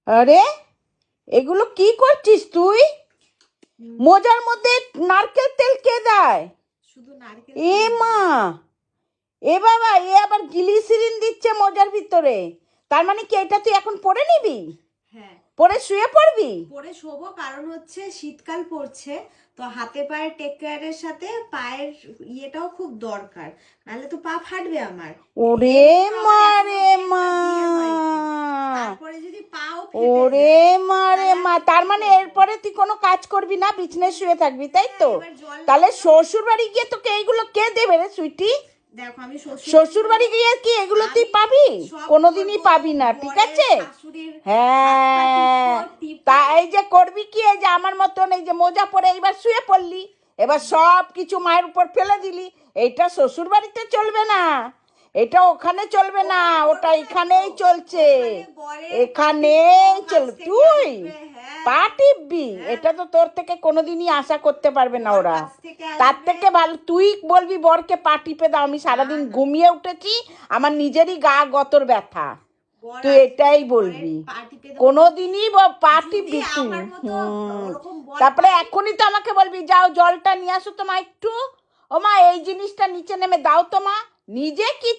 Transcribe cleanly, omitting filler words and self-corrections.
আরে এগুলো কি করছিস তুই? মোজার মধ্যে নারকেল তেল কে দেয়? শুধু নারকেল এ তেল মা, না। এ বাবা, এ আবার গ্লিসিরিন দিচ্ছে মোজার ভিতরে। তার মানে কি এটা তুই এখন পরে নিবি? হ্যাঁ, পরে শুয়ে পড়বি? পরে শোবো, কারণ হচ্ছে শীতকাল পড়ছে। তো হাতে পায়ের টেক কেয়ারের সাথে পায়ের ইয়েটাও খুব দরকার, নাহলে তো পা ফাটবে আমার। ওরে এমনি তো মা আমার এখনো রে মা, বিয়েটা বিয়ে হয়নি, তারপরে যদি পাও ফেটে ওরে যায় মা রে তাহলে মা, আমি তার কি মানে করব? এরপরে তুই কোনো কাজ করবি না, বিছানায় শুয়ে থাকবি, তাই হ্যাঁ, তো? এবার জল তাহলে লাগলো। শ্বশুর বাড়ি গিয়ে তোকে এইগুলো কে দেবে রে সুইটি? দেখো, আমি শ্বশুর বাড়ি শ্বশুর বাড়ি যাবো, গিয়ে কি এগুলো তুই আমি পাবি? সব কোনোদিনই করবো। পাবি না, ঠিক বরের আছে? শাশুড়ির হাত পা টিপবো, হ্যাঁ, তা টিপে এই যে করবি কি, এই যে আমার মতন এই যে মোজা পরে এইবার শুয়ে পড়লি, এবার সব কিছু মায়ের উপর ফেলে দিলি। এইটা শ্বশুর বাড়িতে চলবে না, এটা ওখানে চলবে না, ওখানে ওটা করবো না তো, এখানেই চলছে। ওখানে বরের পা টিপবো, এখানেই কাছ চলবে। থেকে তুই আসবে। হ্যাঁ, পা টিপবি? হ্যাঁ, এটা তো তোর থেকে কোনোদিনই আশা করতে পারবে না বর ওরা। কাছ থেকে তার আসবে। থেকে ভালো তুই বলবি বরকে পা টিপে দাও। আমি না, সারাদিন না, ঘুমিয়ে উঠেছি, আমার নিজেরই গা গতর ব্যথা, বর তুই আসবে, এটাই বরের বলবি? পা টিপে দেবো। কোনোদিনই পা যদি টিপবি তুই? আমার মতো ওরকম বর তারপরে পাই। এখনই তো আমাকে বলবি যাও জলটা নিয়ে আসো তো মা একটু। ও মা, এই জিনিসটা নিচে নেমে দাও তো মা। নিজে কি